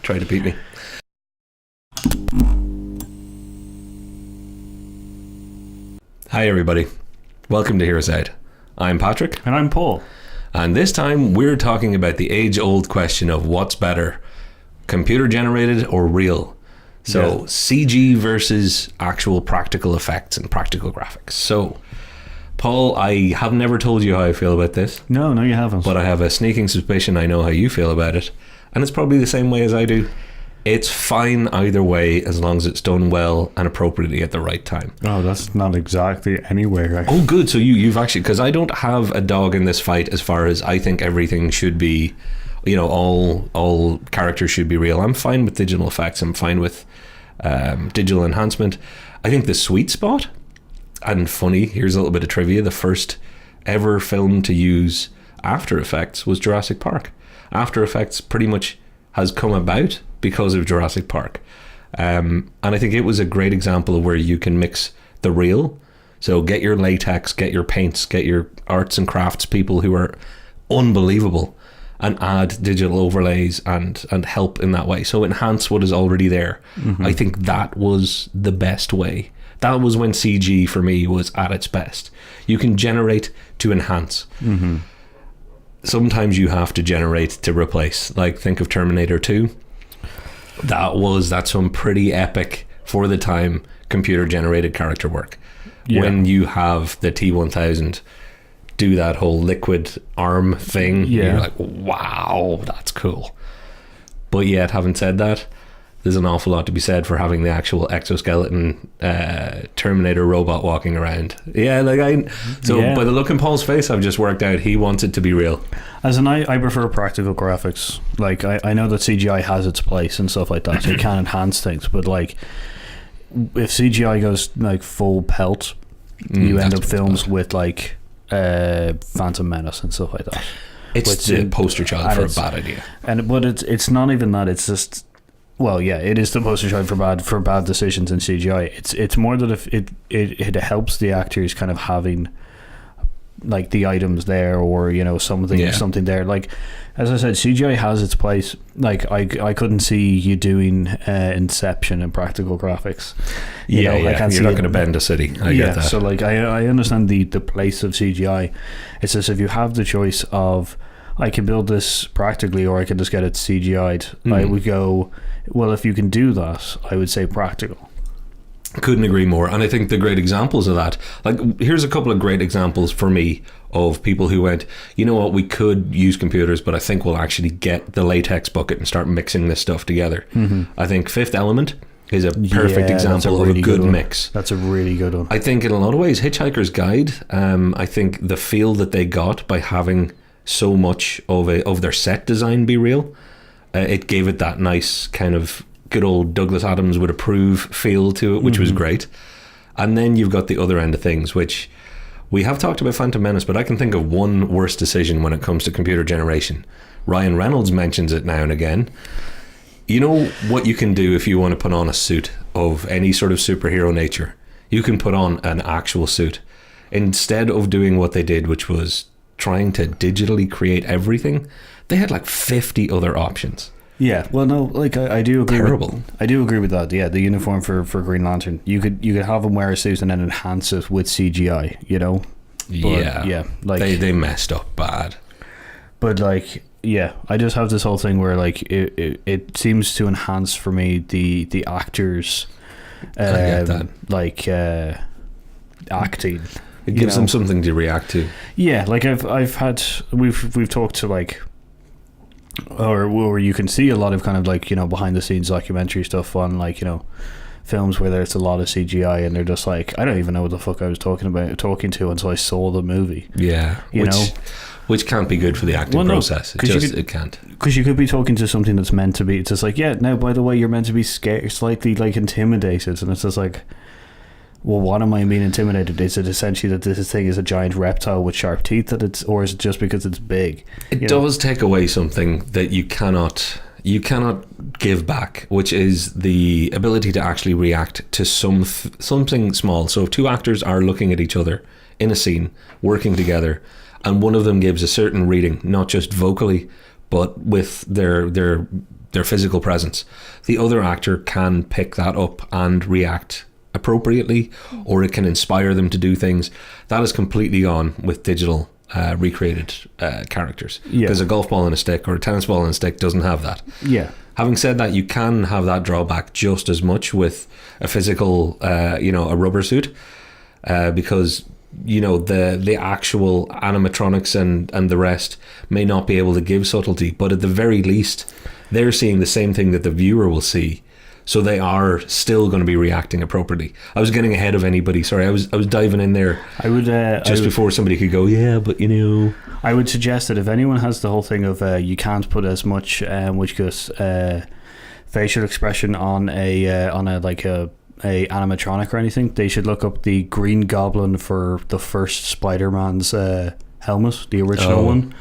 Try to beat me. Hi everybody, welcome to Hear Us Out. I'm Patrick. And I'm Paul. And this time we're talking about the age-old question of what's better, computer generated or real? So CG versus actual practical effects and practical graphics. So Paul, I have never told you how I feel about this. No, you haven't. But I have a sneaking suspicion I know how you feel about it. And it's probably the same way as I do. It's fine either way as long as it's done well and appropriately at the right time. Oh, that's not exactly anywhere. Oh, good. So you've actually... Because I don't have a dog in this fight as far as I think everything should be... You know, all characters should be real. I'm fine with digital effects. I'm fine with digital enhancement. I think the sweet spot... And funny, here's a little bit of trivia. The first ever film to use After Effects was Jurassic Park. After Effects pretty much has come about because of Jurassic Park. And I think it was a great example of where you can mix the real. So get your latex, get your paints, get your arts and crafts people who are unbelievable and add digital overlays and help in that way. So enhance what is already there. Mm-hmm. I think that was the best way. That was when CG for me was at its best. You can generate to enhance. Mm-hmm. Sometimes you have to generate to replace. Like think of Terminator 2. That's some pretty epic for the time computer generated character work. Yeah. When you have the T-1000 do that whole liquid arm thing, you're like, wow, that's cool. But yet, having said that, there's an awful lot to be said for having the actual exoskeleton Terminator robot walking around. Yeah, like by the look in Paul's face, I've just worked out he wants it to be real. As in, I prefer practical graphics. Like, I know that CGI has its place and stuff like that, so you can enhance things, but like, if CGI goes like full pelt, you end up films with like Phantom Menace and stuff like that. It's the poster child for a bad idea. But it's not even that, it's just... Well, yeah, it is the poster child for bad decisions in CGI. It's more that if it helps the actors kind of having like the items there, or you know something there. Like as I said, CGI has its place. Like I couldn't see you doing Inception in practical graphics. You're not going to bend a city. I get that. So like I understand the place of CGI. It's just if you have the choice of I can build this practically or I can just get it CGI'd, I would go, well, if you can do that, I would say practical. Couldn't agree more. And I think the great examples of that, like here's a couple of great examples for me of people who went, you know what, we could use computers, but I think we'll actually get the latex bucket and start mixing this stuff together. Mm-hmm. I think Fifth Element is a perfect example of a good mix. That's a really good one. I think in a lot of ways, Hitchhiker's Guide, I think the feel that they got by having so much of their set design be real, it gave it that nice kind of good old Douglas Adams would approve feel to it, which was great. And then you've got the other end of things, which we have talked about Phantom Menace, but I can think of one worse decision when it comes to computer generation. Ryan Reynolds mentions it now and again. You know what you can do if you want to put on a suit of any sort of superhero nature? You can put on an actual suit instead of doing what they did, which was trying to digitally create everything. They had like 50 other options. Yeah, well, no, like I do agree. Terrible. I do agree with that. Yeah, the uniform for Green Lantern, you could have him wear a suit and then enhance it with CGI. You know. But, like they messed up bad. But like, yeah, I just have this whole thing where like it seems to enhance for me the actors, like acting. It gives them something to react to. Yeah, like we've talked to like, or you can see a lot of kind of like, you know, behind the scenes documentary stuff on like, you know, films where there's a lot of CGI and they're just like, I don't even know what the fuck I was talking to until I saw the movie. Yeah, which can't be good for the acting process. It can't. Because you could be talking to something that's meant to be. It's just like, yeah, no, by the way, you're meant to be scared, slightly like intimidated, and it's just like, well, what am I being intimidated? Is it essentially that this thing is a giant reptile with sharp teeth, or is it just because it's big? It does take away something that you cannot give back, which is the ability to actually react to something small. So if two actors are looking at each other in a scene, working together, and one of them gives a certain reading, not just vocally, but with their their physical presence. The other actor can pick that up and react appropriately, or it can inspire them to do things. That is completely gone with digital recreated characters, because a golf ball and a stick or a tennis ball and a stick doesn't have that. Yeah. Having said that, you can have that drawback just as much with a physical, a rubber suit, because the actual animatronics and the rest may not be able to give subtlety, but at the very least, they're seeing the same thing that the viewer will see. So they are still going to be reacting appropriately. I was getting ahead of anybody. Sorry, I was diving in there. Before somebody could go, yeah, but I would suggest that if anyone has the whole thing of you can't put as much facial expression on a animatronic or anything, they should look up the Green Goblin for the first Spider-Man's helmet, the original one,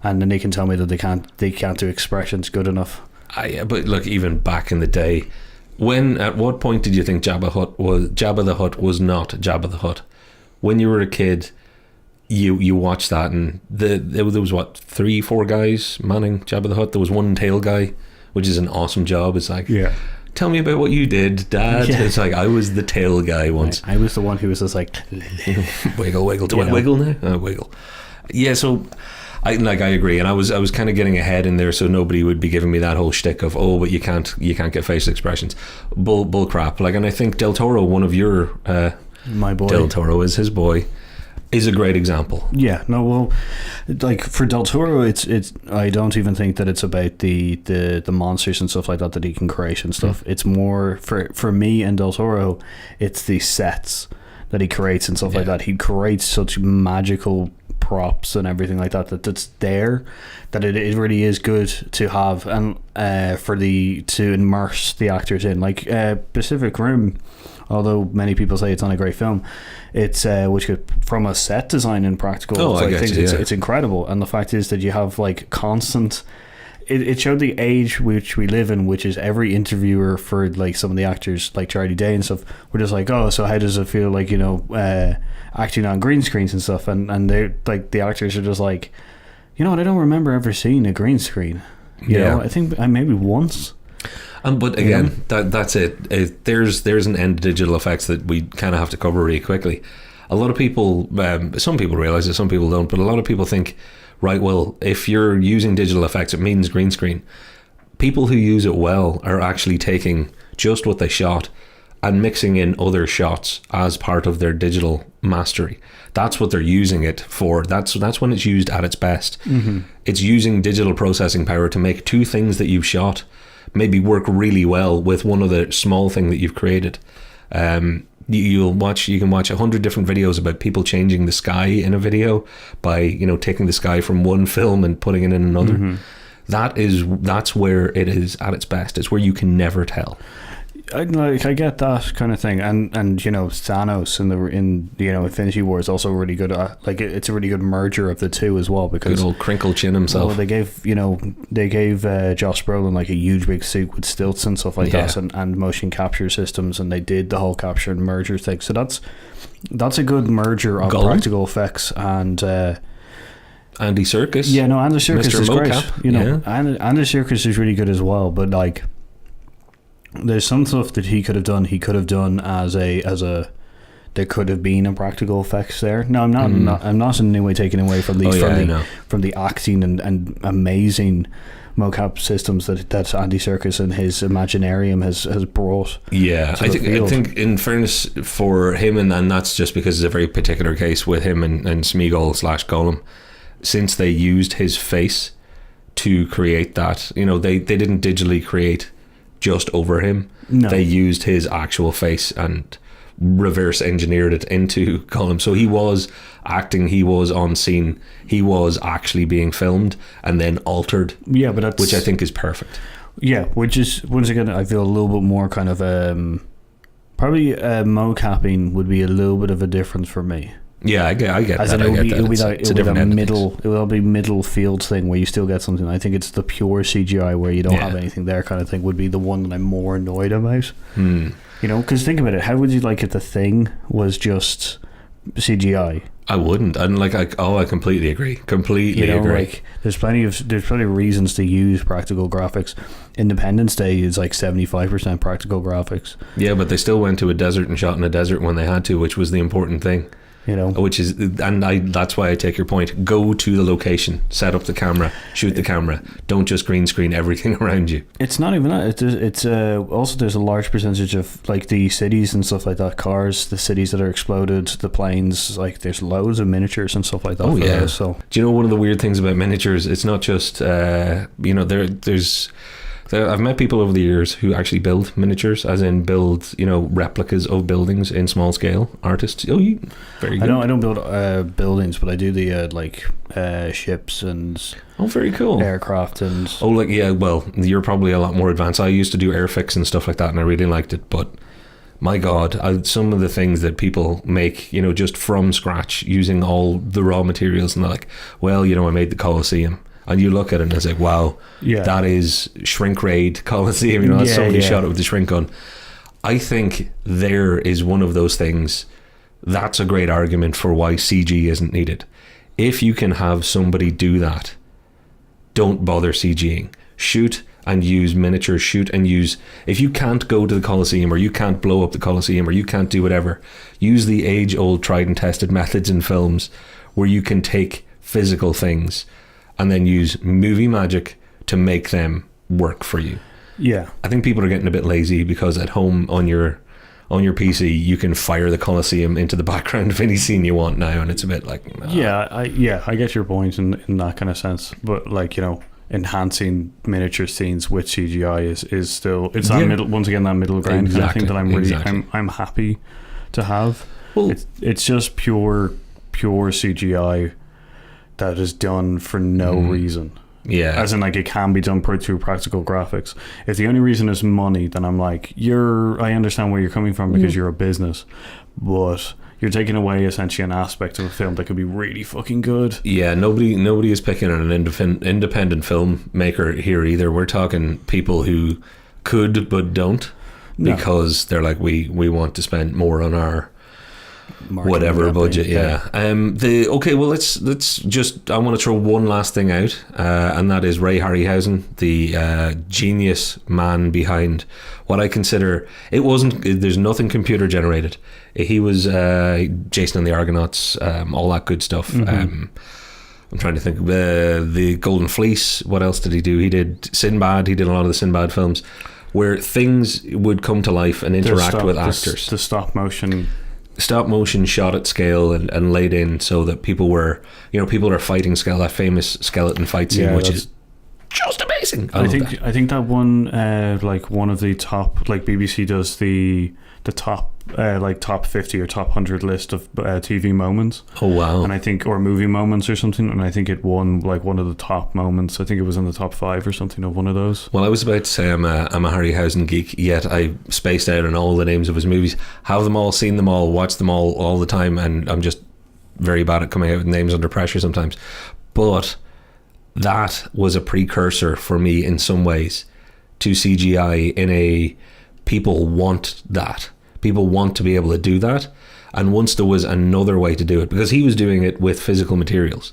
and then they can tell me that they can't do expressions good enough. But look, even back in the day, at what point did you think Jabba the Hutt was not Jabba the Hutt? When you were a kid, you watched that, and there was 3-4 guys manning Jabba the Hutt. There was one tail guy, which is an awesome job. It's like, tell me about what you did, Dad. Yeah. It's like, I was the tail guy once. I was the one who was just like, wiggle. Do I wiggle now? Wiggle. Yeah. So. I agree, and I was kind of getting ahead in there, so nobody would be giving me that whole shtick of, but you can't get facial expressions, bull crap. And I think Del Toro, one of your my boy, Del Toro is his boy, is a great example. Yeah, no, well, for Del Toro, it's I don't even think that it's about the monsters and stuff like that he can create and stuff. It's more for me and Del Toro, it's the sets that he creates and stuff like that. He creates such magical props and everything like that's there, that it really is good to have, and to immerse the actors in. Pacific Rim, although many people say it's not a great film, it's from a set design and practical it's incredible. And the fact is that you have constant. It showed the age which we live in, which is every interviewer for some of the actors like Charlie Day and stuff were just like, so how does it feel acting on green screens and stuff, and they're the actors are just like, I don't remember ever seeing a green screen. You know, I think maybe once. But again, that's it. There's an end to digital effects that we kind of have to cover really quickly. A lot of people, some people realize it, some people don't, but a lot of people think, right, well, if you're using digital effects, it means green screen. People who use it well are actually taking just what they shot and mixing in other shots as part of their digital mastery. That's what they're using it for. That's when it's used at its best. Mm-hmm. It's using digital processing power to make two things that you've shot maybe work really well with one other small thing that you've created. You can watch 100 different videos about people changing the sky in a video by taking the sky from one film and putting it in another. Mm-hmm. That's where it is at its best. It's where you can never tell. I get that kind of thing, and Thanos in Infinity War is also really good. It's a really good merger of the two as well, because good old crinkle chin himself. Well, they gave Josh Brolin a huge big suit with stilts and stuff like that, and motion capture systems, and they did the whole capture and merger thing. So that's a good merger of practical effects and. Andy Serkis. Yeah, no, Andy Serkis Mr. is Mocap. great. Andy Serkis is really good as well, but there's some stuff that he could have done as a there could have been a practical effects there. No, I'm not in any way taking away from the acting and amazing mocap systems that Andy Serkis and his Imaginarium has brought. Yeah, I think in fairness for him, and that's just because it's a very particular case with him and Smeagol / Gollum, since they used his face to create that, they didn't digitally create just over him. No. They used his actual face and reverse engineered it into Gollum. So he was acting, he was on scene, he was actually being filmed and then altered. Yeah, but which I think is perfect. Yeah, which is, once again, I feel a little bit more kind of probably mocapping would be a little bit of a difference for me. Yeah, I get that. It will be middle field thing where you still get something. I think it's the pure CGI where you don't have anything there kind of thing would be the one that I'm more annoyed about. Because think about it. How would you like if the Thing was just CGI I wouldn't. And like, I completely agree. Completely agree. Like there's plenty of reasons to use practical graphics. Independence Day is like 75% practical graphics. Yeah, but they still went to a desert and shot in a desert when they had to, which was the important thing. Which is, and that's why I take your point. Go to the location, set up the camera, shoot the camera. Don't just green screen everything around you. It's not even that. It's also there's a large percentage of like the cities and stuff like that. Cars, the cities that are exploded, the planes. Like there's loads of miniatures and stuff like that. Oh yeah. Those, so do you know one of the weird things about miniatures? It's not just I've met people over the years who actually build miniatures, as in build, replicas of buildings in small scale. Artists. Oh, very good. I don't build buildings, but I do the ships and very cool aircraft and. Oh, like yeah. Well, you're probably a lot more advanced. I used to do airfix and stuff like that, and I really liked it. But my God, some of the things that people make, just from scratch using all the raw materials, and they're like, well, I made the Colosseum. And you look at it and it's like, wow, that is shrink raid Colosseum. That's somebody shot it with the shrink gun. I think there is one of those things. That's a great argument for why CG isn't needed. If you can have somebody do that, don't bother CGing. Shoot and use miniatures. Shoot and use. If you can't go to the Colosseum, or you can't blow up the Colosseum, or you can't do whatever, use the age-old tried and tested methods in films where you can take physical things and then use movie magic to make them work for you. Yeah. I think people are getting a bit lazy because at home on your PC you can fire the Colosseum into the background of any scene you want now, and it's a bit like I get your point in that kind of sense, but like enhancing miniature scenes with CGI is still that middle, once again, that middle ground. Exactly. I think that I'm really I'm happy to have. Well, it's just pure CGI that is done for no reason. Yeah. As in, like, it can be done through practical graphics. If the only reason is money, then I'm like, I understand where you're coming from because you're a business, but you're taking away essentially an aspect of a film that could be really fucking good. Yeah, nobody is picking on an independent filmmaker here either. We're talking people who could but don't, because they're like, we want to spend more on our whatever budget. Let's just, I want to throw one last thing out, and that is Ray Harryhausen, the genius man behind what I consider, there's nothing computer generated. He was Jason and the Argonauts, all that good stuff. I'm trying to think of the Golden Fleece. What else did he do? He did Sinbad. He did a lot of the Sinbad films where things would come to life and interact with actors. The stop motion shot at scale and laid in so that people are fighting that famous skeleton fight scene, which is just amazing. I think that one, like one of the top, like BBC does the top top 50 or top 100 list of TV moments. Oh wow. And I think, or movie moments or something, and I think it won like one of the top moments. I think it was in the top 5 or something of one of those. Well, I was about to say I'm a Harryhausen geek, yet I spaced out on all the names of his movies. Have them all, seen them all, watched them all the time, and I'm just very bad at coming out with names under pressure sometimes. But that was a precursor for me in some ways to CGI people want that. People want to be able to do that. And once there was another way to do it, because he was doing it with physical materials.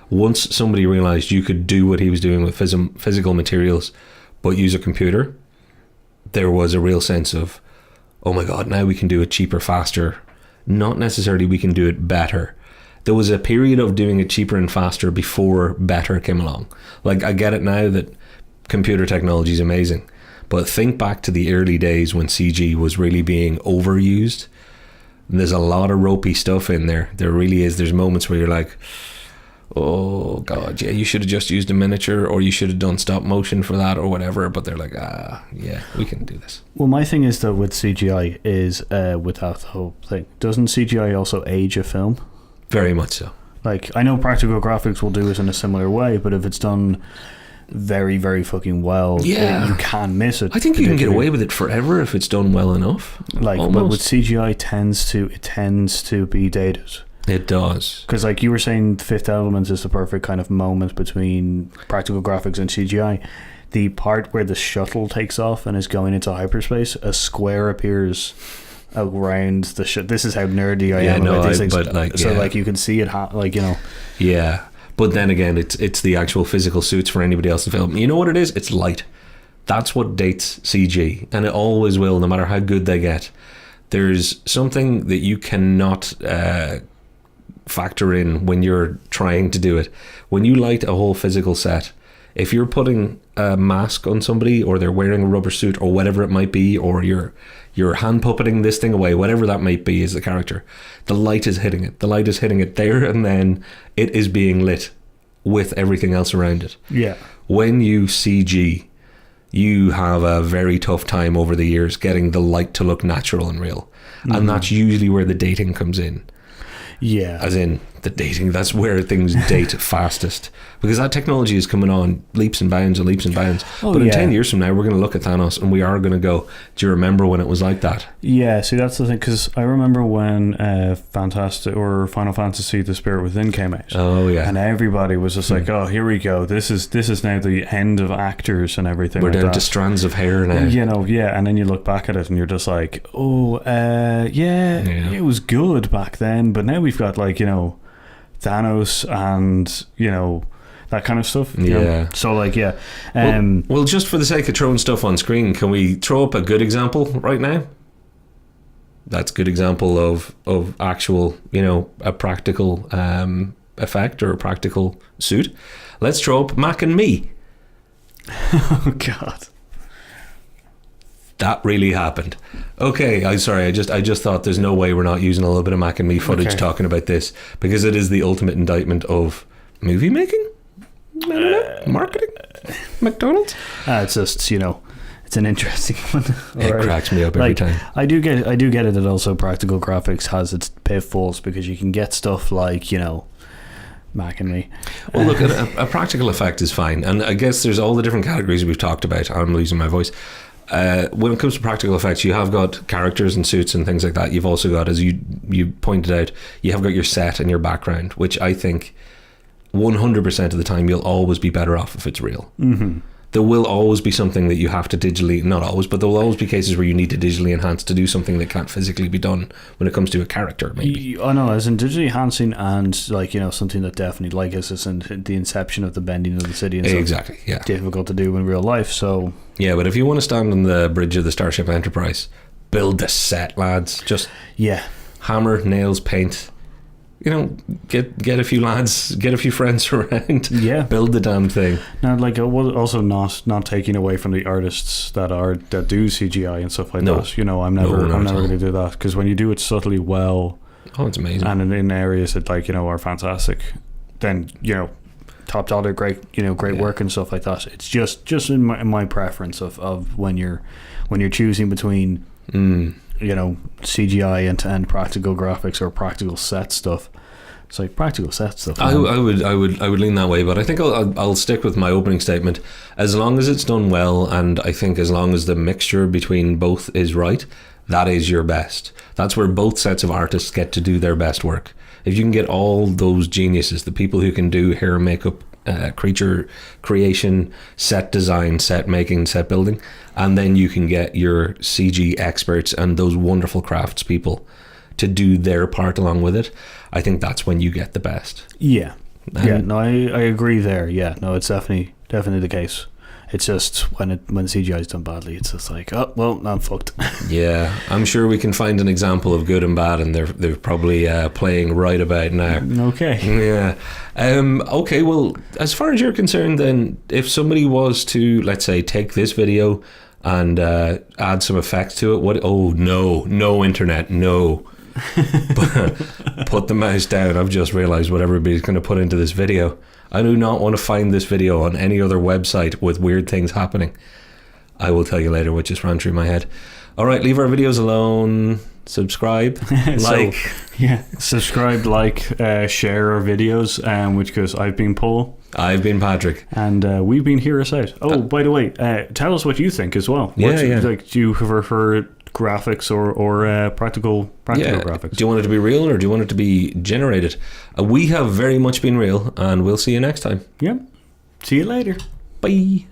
Once somebody realized you could do what he was doing with physical materials, but use a computer, there was a real sense of, oh my God, now we can do it cheaper, faster. Not necessarily we can do it better. There was a period of doing it cheaper and faster before better came along. Like, I get it now that computer technology is amazing, but think back to the early days when CG was really being overused. And there's a lot of ropey stuff in there. There really is. There's moments where you're like, oh God, yeah, you should have just used a miniature, or you should have done stop motion for that, or whatever. But they're like, yeah, we can do this. Well, my thing is that with CGI is with that whole thing, doesn't CGI also age a film? Very much so. Like, I know practical graphics will do it in a similar way, but if it's done very, very fucking well, you can't miss it. I think you can get away with it forever if it's done well enough. Like, but with CGI, it tends to be dated. It does. Because, like you were saying, Fifth Element is the perfect kind of moment between practical graphics and CGI. The part where the shuttle takes off and is going into hyperspace, a square appears around the shit. This is how nerdy I Yeah, am no, about these things. but, like, so yeah. like you can see it, like, you know. Yeah, but then again, it's the actual physical suits for anybody else to film. You know what it is? It's light. That's what dates CG, and it always will, no matter how good they get. There's something that you cannot factor in when you're trying to do it. When you light a whole physical set, if you're putting a mask on somebody, or they're wearing a rubber suit, or whatever it might be, or you're hand puppeting this thing away, whatever that might be as the character, the light is hitting it. The light is hitting it there, and then it is being lit with everything else around it. Yeah. When you CG, you have a very tough time over the years getting the light to look natural and real. And that's usually where the dating comes in. Yeah. As in, the dating, that's where things date fastest. Because that technology is coming on leaps and bounds and leaps and bounds. Oh, but in yeah. 10 years from now, we're going to look at Thanos and we are going to go, do you remember when it was like that? Yeah, see, that's the thing, because I remember when Fantastic or Final Fantasy: The Spirit Within came out. Oh, yeah. And everybody was just like, "Oh, here we go. This is now the end of actors and everything." We're like down that. to strands of hair now. You know, yeah. And then you look back at it and you're just like, "Oh, yeah, it was good back then." But now we've got, like, you know, Thanos and, you know, that kind of stuff. You know? Yeah. So, like, yeah. Well, just for the sake of throwing stuff on screen, can we throw up a good example right now? That's a good example of actual, you know, a practical effect or a practical suit. Let's throw up Mac and Me. Oh God. That really happened. Okay, I'm sorry. I just thought there's no way we're not using a little bit of Mac and Me footage Okay. talking about this, because it is the ultimate indictment of movie making, I don't know, marketing, McDonald's. It's just, you know, it's an interesting one. It Alright. cracks me up every Like, time. I do get it that also practical graphics has its pitfalls, because you can get stuff like, you know, Mac and Me. Well, look, a practical effect is fine, and I guess there's all the different categories we've talked about. I'm losing my voice. When it comes to practical effects, you have got characters and suits and things like that. You've also got, as you pointed out, you have got your set and your background, which I think 100% of the time you'll always be better off if it's real. Mm-hmm. There will always be something that you have to digitally, not always, but there will always be cases where you need to digitally enhance to do something that can't physically be done when it comes to a character, maybe. I know, as in digitally enhancing, and, like, you know, something that definitely, like, is in the inception of the bending of the city and stuff. Exactly, yeah. Difficult to do in real life, so Yeah, but if you want to stand on the bridge of the Starship Enterprise, build the set, lads. Just yeah. hammer, nails, paint. You know, get a few lads, get a few friends around. Yeah. Build the damn thing. Now, like, also not taking away from the artists that do CGI and stuff like No. that. You know, I'm never not at all. going to do that, because when you do it subtly well, Oh, it's amazing. and in areas that, like, you know, are fantastic, then, you know, top dollar, great work and stuff like that. It's just in my preference of when you're choosing between you know, CGI and practical graphics or practical set stuff. It's like practical set stuff. I would lean that way, but I think I'll stick with my opening statement. As long as it's done well, and I think as long as the mixture between both is right, that is your best. That's where both sets of artists get to do their best work. If you can get all those geniuses, the people who can do hair, makeup, creature creation, set design, set making, set building, and then you can get your CG experts and those wonderful crafts people to do their part along with it, I think that's when you get the best. Yeah. And Yeah, no, I agree there. Yeah, no, it's definitely the case. It's just when CGI is done badly, it's just like, oh well, I'm fucked. Yeah, I'm sure we can find an example of good and bad, and they're probably playing right about now. Okay. Yeah. Okay, well, as far as you're concerned, then, if somebody was to, let's say, take this video and add some effects to it, what? Oh no, internet, no. Put the mouse down. I've just realised what everybody's going to put into this video. I do not want to find this video on any other website with weird things happening. I will tell you later what just ran through my head. All right, leave our videos alone. Subscribe, like. Yeah, subscribe, share our videos. Which goes, I've been Paul. I've been Patrick. And we've been Hear Us Out. Oh, by the way, tell us what you think as well. Yeah. Like, do you prefer graphics or practical graphics? Do you want it to be real or do you want it to be generated? We have very much been real, and we'll see you next time. Yep. See you later. Bye.